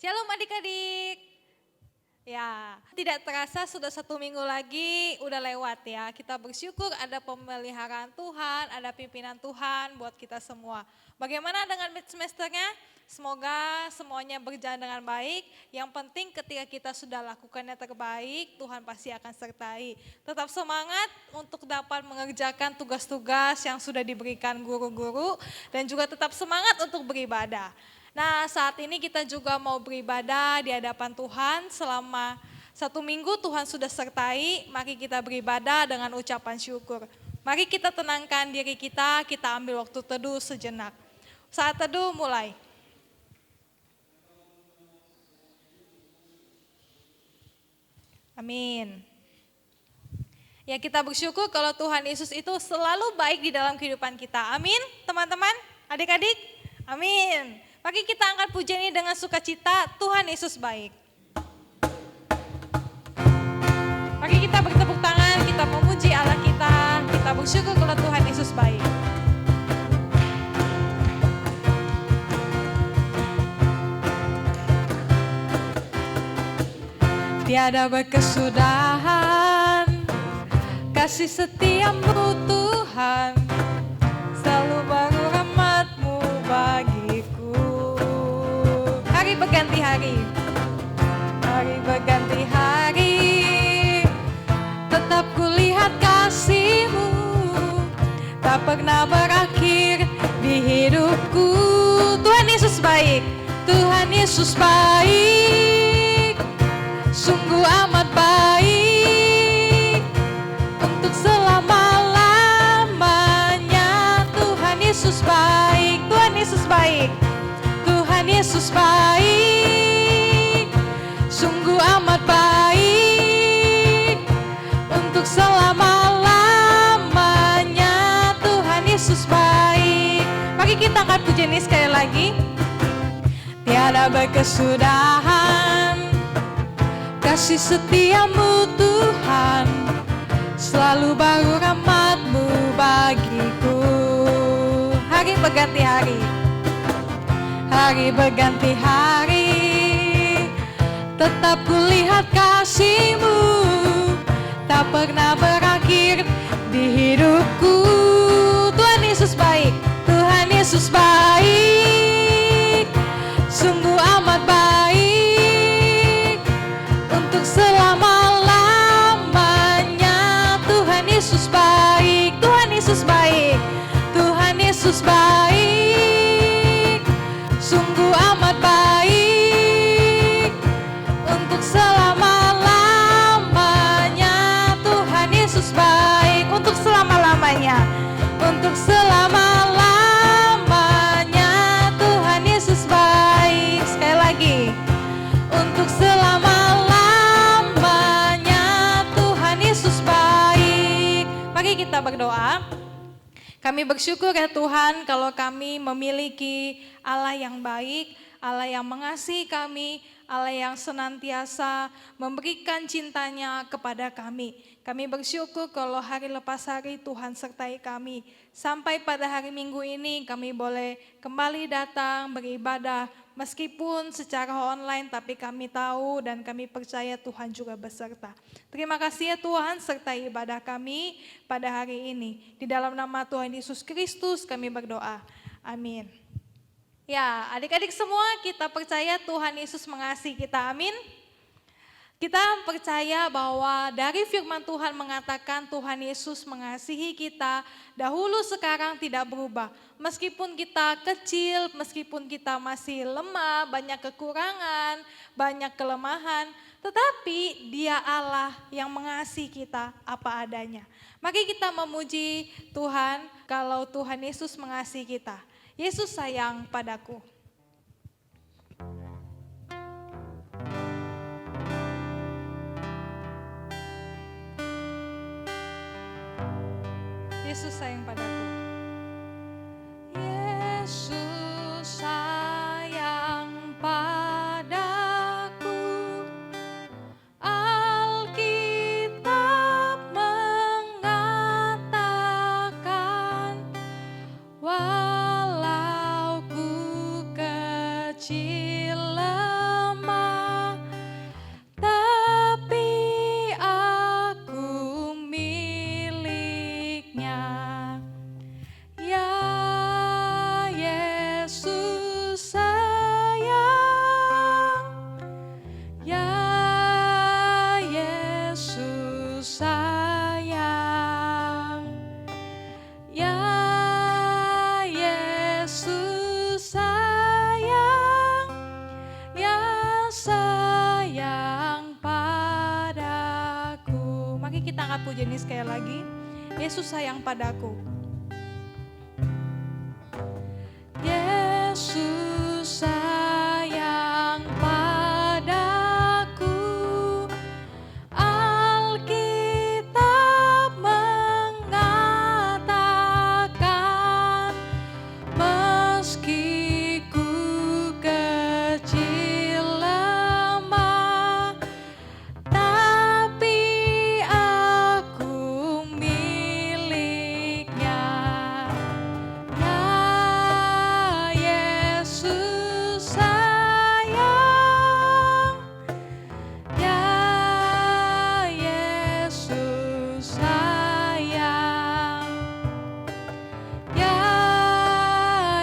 Shalom adik-adik. Ya, tidak terasa sudah 1 minggu lagi udah lewat ya. Kita bersyukur ada pemeliharaan Tuhan, ada pimpinan Tuhan buat kita semua. Bagaimana dengan mid semesternya? Semoga semuanya berjalan dengan baik. Yang penting ketika kita sudah lakukannya terbaik, Tuhan pasti akan sertai. Tetap semangat untuk dapat mengerjakan tugas-tugas yang sudah diberikan guru-guru dan juga tetap semangat untuk beribadah. Nah, saat ini kita juga mau beribadah di hadapan Tuhan selama 1 minggu Tuhan sudah sertai, mari kita beribadah dengan ucapan syukur. Mari kita tenangkan diri kita ambil waktu teduh sejenak. Saat teduh mulai. Amin. Ya, kita bersyukur kalau Tuhan Yesus itu selalu baik di dalam kehidupan kita. Amin, teman-teman, adik-adik. Amin. Mari kita angkat pujian ini dengan sukacita, Tuhan Yesus baik. Mari kita bertepuk tangan, kita memuji Allah kita bersyukur kalau Tuhan Yesus baik. Tiada berkesudahan, kasih setiamu Tuhan, selalu baru rahmat-Mu bagiku. Hari berganti hari, hari berganti hari, tetap kulihat kasih-Mu, tak pernah berakhir di hidupku. Tuhan Yesus baik, Tuhan Yesus baik, sungguh amat baik, untuk selama-lamanya. Tuhan Yesus baik, Tuhan Yesus baik, Tuhan Yesus baik, sungguh amat baik, untuk selama-lamanya. Tuhan Yesus baik. Mari kita angkat pujian ini sekali lagi. Tiada berkesudahan, kasih setiamu Tuhan, selalu baru rahmat-Mu bagiku. Hari berganti hari, hari berganti hari, tetap kulihat kasih-Mu, tak pernah berakhir di hidupku. Tuhan Yesus baik, Tuhan Yesus baik, sungguh amat baik, untuk selama-lamanya. Tuhan Yesus baik, Tuhan Yesus baik, Tuhan Yesus baik, sungguh amat baik, untuk selama-lamanya. Tuhan Yesus baik, untuk selama-lamanya, untuk selama-lamanya. Tuhan Yesus baik. Sekali lagi, untuk selama-lamanya. Tuhan Yesus baik. Mari kita berdoa. Kami bersyukur ya Tuhan kalau kami memiliki Allah yang baik, Allah yang mengasihi kami, Allah yang senantiasa memberikan cintanya kepada kami. Kami bersyukur kalau hari lepas hari Tuhan sertai kami. Sampai pada hari Minggu ini kami boleh kembali datang beribadah meskipun secara online, tapi kami tahu dan kami percaya Tuhan juga beserta. Terima kasih ya Tuhan sertai ibadah kami pada hari ini. Di dalam nama Tuhan Yesus Kristus kami berdoa. Amin. Ya, adik-adik semua kita percaya Tuhan Yesus mengasihi kita. Amin. Kita percaya bahwa dari firman Tuhan mengatakan Tuhan Yesus mengasihi kita dahulu sekarang tidak berubah. Meskipun kita kecil, meskipun kita masih lemah, banyak kekurangan, banyak kelemahan, tetapi Dia Allah yang mengasihi kita apa adanya. Mari kita memuji Tuhan kalau Tuhan Yesus mengasihi kita. Yesus sayang padaku. Yesus sayang padaku. Yesus sayang padaku. Alkitab mengatakan, walau ku kecil lemah, pujian ini sekali lagi. Yesus sayang padaku. Yesus sayang padaku, Alkitab mengatakan, meski ku kecil lemah, tapi aku miliknya. Ya Yesus sayang, ya Yesus sayang, ya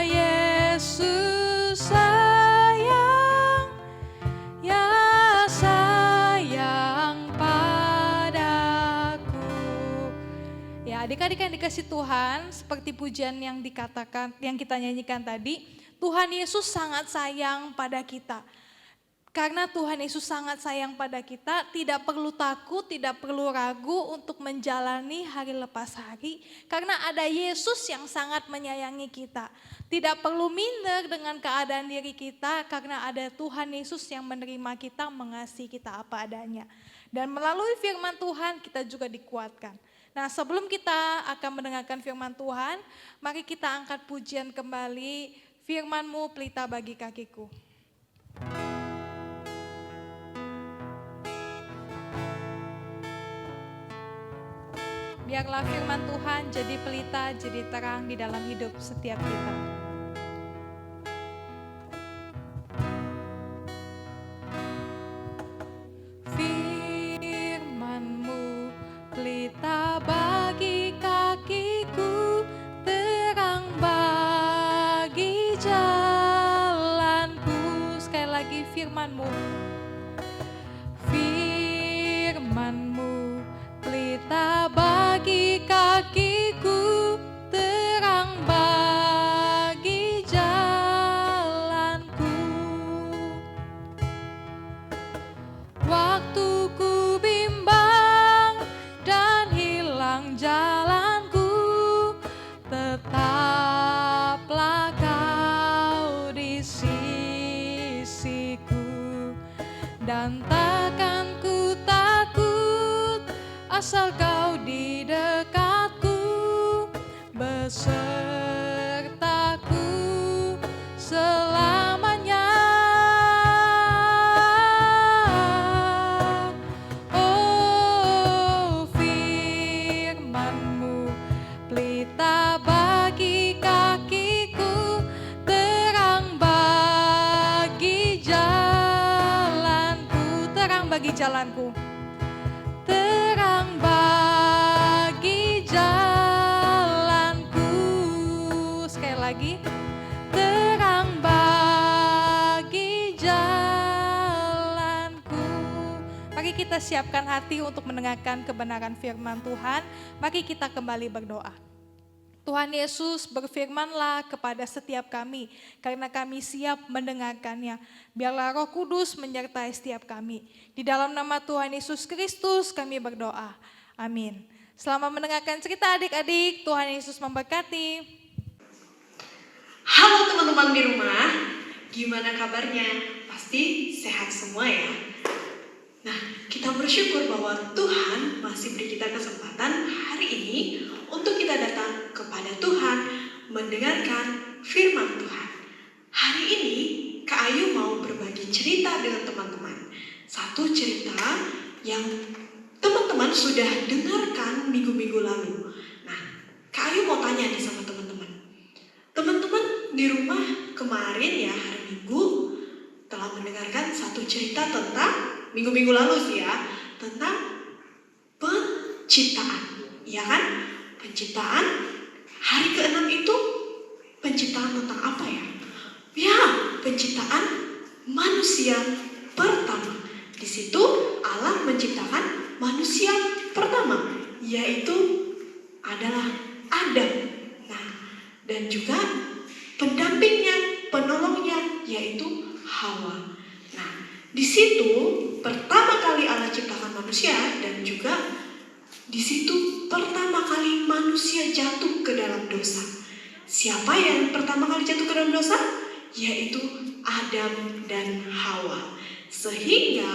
Yesus sayang, ya sayang padaku. Ya, adik-adik yang dikasih Tuhan, seperti pujian yang dikatakan, yang kita nyanyikan tadi, Tuhan Yesus sangat sayang pada kita. Karena Tuhan Yesus sangat sayang pada kita, tidak perlu takut, tidak perlu ragu untuk menjalani hari lepas hari. Karena ada Yesus yang sangat menyayangi kita. Tidak perlu minder dengan keadaan diri kita, karena ada Tuhan Yesus yang menerima kita, mengasihi kita apa adanya. Dan melalui firman Tuhan kita juga dikuatkan. Nah, sebelum kita akan mendengarkan firman Tuhan, mari kita angkat pujian kembali, firman-Mu pelita bagi kakiku. Biarlah firman Tuhan jadi pelita, jadi terang di dalam hidup setiap kita. Firman-Mu pelita bagi kakiku, terang bagi jalanku. Sekali lagi firman-Mu. Firman-Mu pelita bagi kakiku, terang bagi jalanku. Waktu ku bimbang dan hilang jalanku, tetaplah Kau di sisiku. Dan takkan ku takut, asal Kau di dekatku, besertaku selamanya. Oh, firman-Mu pelita bagi kakiku, terang bagi jalanku, terang bagi jalanku. Terang bagi jalanku. Sekali lagi. Terang bagi jalanku. Mari kita siapkan hati untuk mendengarkan kebenaran firman Tuhan. Mari kita kembali berdoa. Tuhan Yesus, berfirmanlah kepada setiap kami, karena kami siap mendengarkannya. Biarlah Roh Kudus menyertai setiap kami. Di dalam nama Tuhan Yesus Kristus kami berdoa. Amin. Selamat mendengarkan cerita adik-adik. Tuhan Yesus memberkati. Halo teman-teman di rumah, gimana kabarnya? Pasti sehat semua ya? Nah, kita bersyukur bahwa Tuhan masih beri kita kesempatan hari ini untuk kita datang kepada Tuhan, mendengarkan firman Tuhan. Hari ini Kak Ayu mau berbagi cerita dengan teman-teman. Satu cerita yang teman-teman sudah dengarkan minggu-minggu lalu. Nah, Kak Ayu mau tanya nih sama teman-teman. Teman-teman di rumah kemarin ya, hari Minggu telah mendengarkan satu cerita tentang minggu-minggu lalu sih ya, tentang penciptaan, ya kan? Penciptaan, hari ke-6 itu penciptaan tentang apa ya? Ya, penciptaan manusia pertama. Di situ Allah menciptakan manusia pertama, yaitu adalah Adam. Nah, dan juga pendampingnya, penolongnya, yaitu Hawa. Nah, di situ pertama kali Allah ciptakan manusia dan juga Di situ pertama kali manusia jatuh ke dalam dosa. Siapa yang pertama kali jatuh ke dalam dosa? Yaitu Adam dan Hawa. Sehingga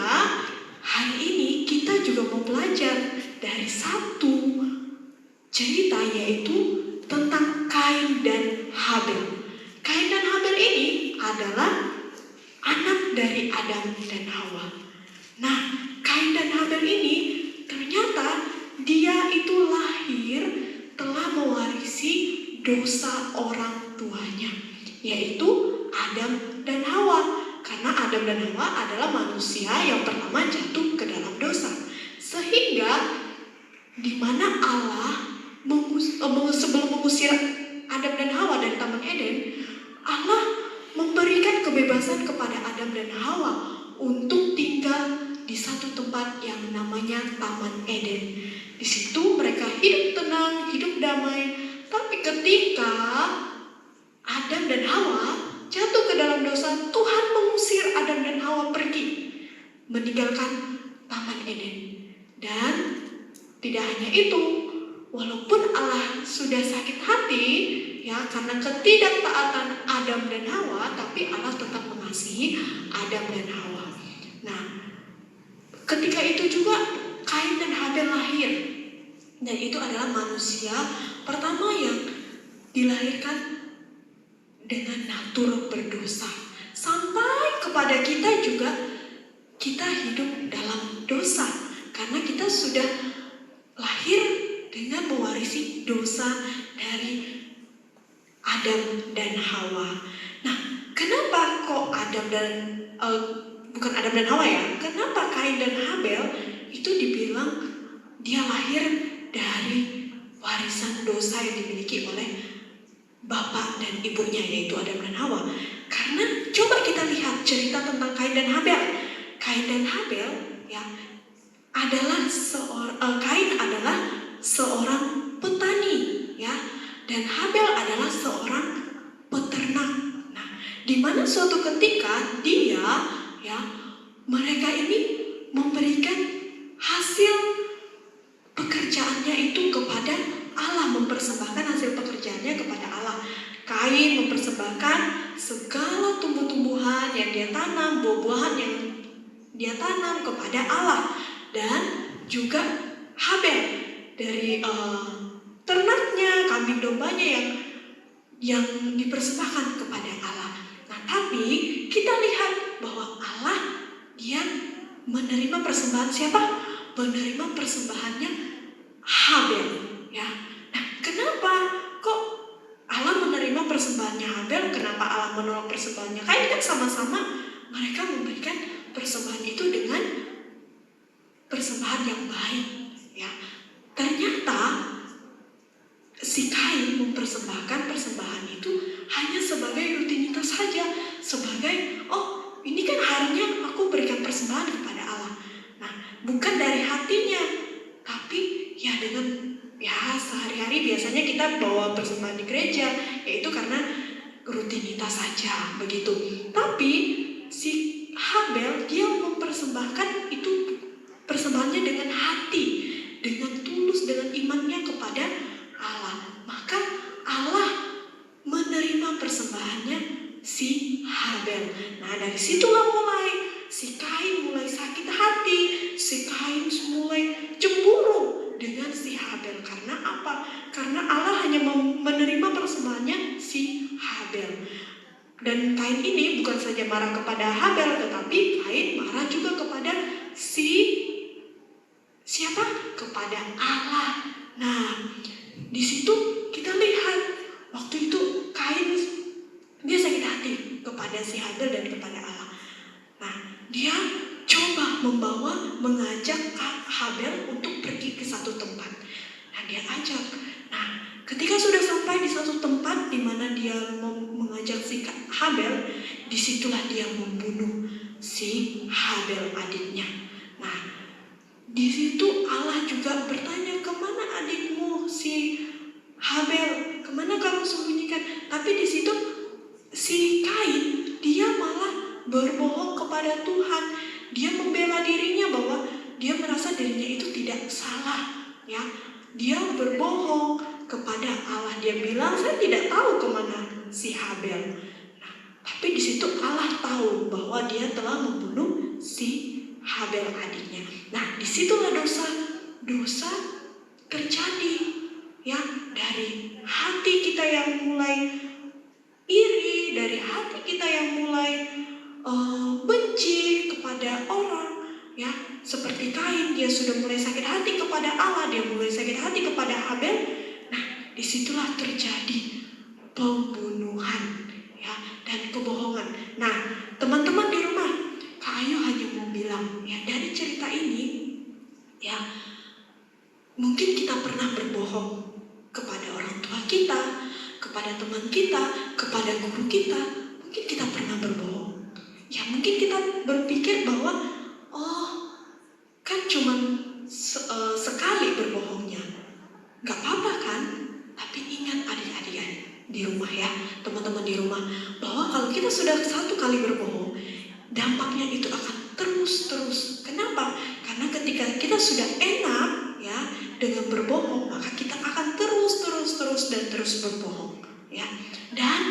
hari ini kita juga mau belajar dari satu cerita, yaitu tentang Kain dan Habel. Kain dan Habel ini adalah anak dari Adam dan Hawa. Nah, Kain dan Habel ini ternyata dia itu lahir telah mewarisi dosa orang tuanya, yaitu Adam dan Hawa. Karena Adam dan Hawa adalah manusia yang pertama jatuh ke dalam dosa. Sehingga di mana Allah sebelum mengusir Adam dan Hawa dari Taman Eden, Allah memberikan kebebasan kepada Adam dan Hawa untuk tinggal di satu tempat yang namanya Taman Eden. Di situ mereka hidup tenang, hidup damai. Tapi ketika Adam dan Hawa jatuh ke dalam dosa, Tuhan mengusir Adam dan Hawa pergi, meninggalkan Taman Eden. Dan tidak hanya itu, walaupun Allah sudah sakit hati ya karena ketidaktaatan Adam dan Hawa, tapi Allah tetap mengasihi Adam dan Hawa. Nah, ketika itu juga Kain dan Habel lahir. Dan itu adalah manusia pertama yang dilahirkan dengan natur berdosa. Sampai kepada kita juga, kita hidup dalam dosa karena kita sudah lahir dengan mewarisi dosa dari Adam dan Hawa. Nah, kenapa kok bukan Adam dan Hawa ya? Kenapa Kain dan Habel itu dibilang dia lahir dari warisan dosa yang dimiliki oleh bapak dan ibunya, yaitu Adam dan Hawa? Karena coba kita lihat cerita tentang Kain dan Habel. Kain dan Habel ya adalah Kain adalah seorang petani ya, dan Habel adalah seorang peternak. Nah, di mana suatu ketika mereka ini memberikan hasil pekerjaannya itu kepada Allah, mempersembahkan hasil pekerjaannya kepada Allah. Kain mempersembahkan segala tumbuh-tumbuhan yang dia tanam, buah-buahan yang dia tanam kepada Allah. Dan juga Habel dari ternaknya, kambing dombanya yang dipersembahkan kepada Allah. Nah, tapi kita lihat bahwa Allah dia menerima persembahan siapa? Menerima persembahannya Habel ya. Nah, kenapa kok Allah menerima persembahannya Habel? Kenapa Allah menolak persembahannya Kain? Kan sama-sama mereka memberikan persembahan itu dengan persembahan yang baik ya. Ternyata si Kain mempersembahkan persembahan itu hanya sebagai rutinitas saja, sebagai ini kan harinya aku berikan persembahan kepada Allah. Nah, bukan dari hatinya, tapi ya dengan sehari-hari biasanya kita bawa persembahan di gereja, yaitu karena rutinitas saja begitu. Tapi si Habel dia mempersembahkan itu persembahannya dengan hati, dengan tulus, dengan imannya kepada Allah. Maka Allah menerima persembahannya si Habel. Nah, dari situlah mulai si Kain mulai sakit hati, si Kain mulai cemburu dengan si Habel. Karena apa? Karena Allah hanya menerima persembahannya si Habel. Dan Kain ini bukan saja marah kepada Habel, tetapi Kain marah juga kepada siapa? Kepada Allah. Nah, di situ kita lihat waktu itu Kain dia sakit hati kepada si Habel dan kepada Allah. Nah, dia coba mengajak Habel untuk pergi ke satu tempat. Nah, dia ajak. Nah, ketika sudah sampai di satu tempat di mana dia mengajak si Habel, disitulah dia membunuh si Habel adiknya. Nah, di situ Allah juga bertanya, kemana adikmu si Habel? Kemana kamu sembunyikan? Tapi di situ si Kain dia malah berbohong kepada Tuhan. Dia membela dirinya bahwa dia merasa dirinya itu tidak salah ya, dia berbohong kepada Allah. Dia bilang, saya tidak tahu kemana si Habel. Nah, tapi di situ Allah tahu bahwa dia telah membunuh si Habel adiknya. Nah, disitulah dosa terjadi, ya, dari hati kita yang mulai iri, dari hati kita yang mulai benci kepada orang, ya, seperti Kain, dia sudah mulai sakit hati kepada Allah, dia mulai sakit hati kepada Habel. Nah, disitulah terjadi pembunuhan, ya, dan kebohongan. Nah, teman-teman di rumah, Kak Ayu hanya mau bilang, ya, dari cerita ini, ya, mungkin kita pernah berbohong kepada orang tua kita, kepada teman kita, kepada guru kita. Mungkin kita pernah berbohong. Ya, mungkin kita berpikir bahwa, oh, kan cuma sekali berbohongnya, gak apa-apa kan? Tapi ingat adik-adik di rumah, ya, teman-teman di rumah, bahwa kalau kita sudah satu kali berbohong, dampaknya itu akan terus. Kenapa? Karena ketika kita sudah enak, ya, dengan berbohong, maka kita akan terus berbohong, ya. Dan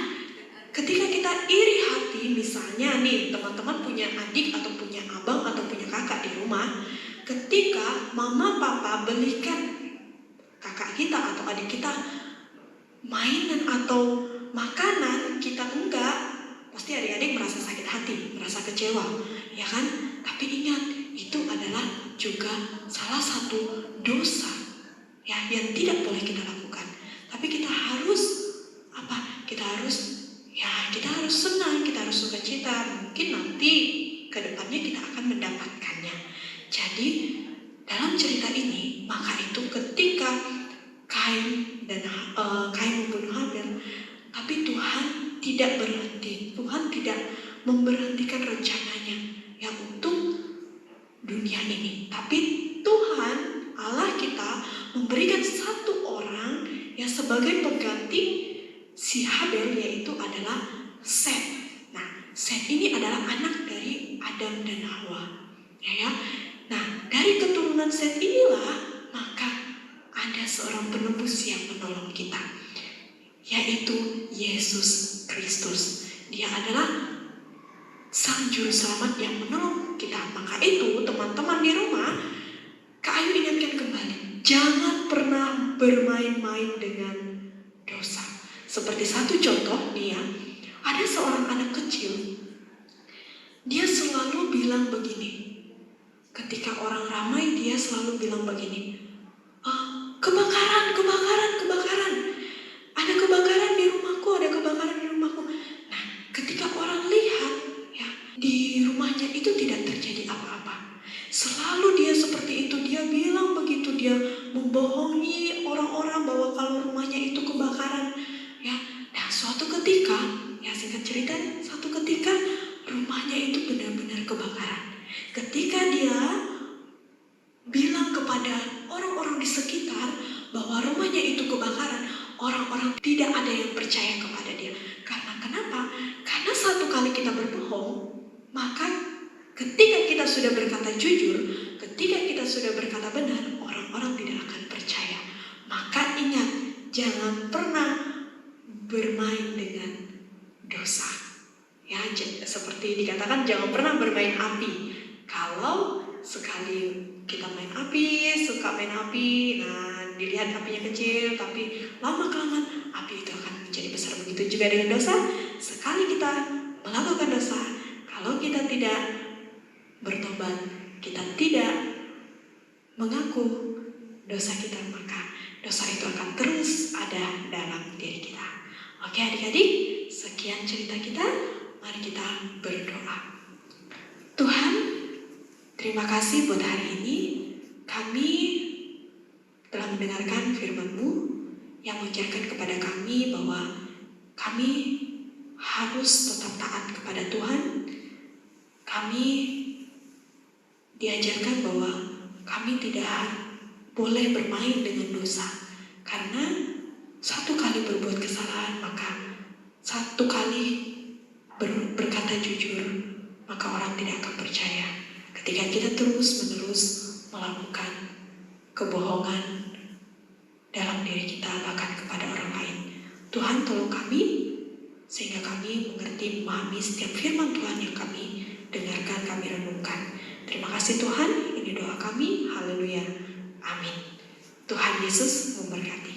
ketika kita iri hati, misalnya nih, teman-teman punya adik atau punya abang atau punya kakak di rumah, ketika mama papa belikan kakak kita atau adik kita mainan atau makanan, kita enggak, pasti adik-adik merasa sakit hati, merasa kecewa, ya kan? Tapi ingat, itu adalah juga salah satu dosa, ya, yang tidak boleh kita lakukan. Tapi kita harus apa? Kita harus senang, kita harus sukacita. Mungkin nanti ke depannya kita akan mendapatkannya. Jadi dalam cerita ini, maka itu ketika Kain membunuh Habel, tapi Tuhan tidak berhenti. Tuhan tidak memberhentikan rencananya, ya, untuk dunia ini. Tapi Tuhan Allah kita memberikan satu orang yang sebagai pengganti si Habel, yaitu adalah Set. Nah, Set ini adalah anak dari Adam dan Hawa, ya. Nah, dari keturunan Set inilah maka ada seorang penebus yang menolong kita, yaitu Yesus Kristus. Dia adalah Sang Juru Selamat yang menolong kita. Maka itu, teman-teman di rumah, Kak Ayu ingatkan kembali, jangan pernah bermain-main dengan dosa. Seperti satu contoh nih, ya, ada seorang anak kecil, dia selalu bilang begini, ketika orang ramai dia selalu bilang begini, kebakaran, ada kebakaran di rumahku, Nah, ketika orang lihat, ya, di rumahnya itu tidak terjadi apa-apa, selalu dia seperti itu, dia bilang begitu, dia membohongi orang-orang bahwa kalau rumahnya itu kebakaran, ya. Nah, suatu ketika, ya, singkat cerita, suatu ketika rumahnya itu benar-benar kebakaran. Ketika dia bilang kepada orang-orang di sekitar bahwa rumahnya itu kebakaran, orang-orang tidak ada yang percaya kepada dia. Karena kenapa? Karena satu kali kita berbohong, maka ketika kita sudah berkata jujur, ketika kita sudah berkata benar, orang-orang tidak akan percaya. Maka ingat, jangan pernah bermain dengan dosa, ya. Seperti dikatakan, jangan pernah bermain api. Kalau sekali kita main api, suka main api, nah, dilihat apinya kecil, tapi lama-kelamaan api itu akan menjadi besar. Begitu juga dengan dosa. Sekali kita melakukan dosa, kalau kita tidak bertobat, kita tidak mengaku dosa kita, maka dosa itu akan terus ada dalam diri kita. Oke adik-adik, sekian cerita kita. Mari kita berdoa. Tuhan, terima kasih buat hari ini. Kami telah mendengarkan firman-Mu yang mengajarkan kepada kami bahwa kami harus tetap taat kepada Tuhan. Kami diajarkan bahwa kami tidak boleh bermain dengan dosa, karena satu kali berbuat kesalahan, maka satu kali berkata jujur, maka orang tidak akan percaya. Ketika kita terus-menerus melakukan kebohongan dalam diri kita, bahkan kepada orang lain. Tuhan tolong kami, sehingga kami mengerti, memahami setiap firman Tuhan yang kami dengarkan, kami renungkan. Terima kasih Tuhan, ini doa kami, haleluya, amin. Tuhan Yesus memberkati.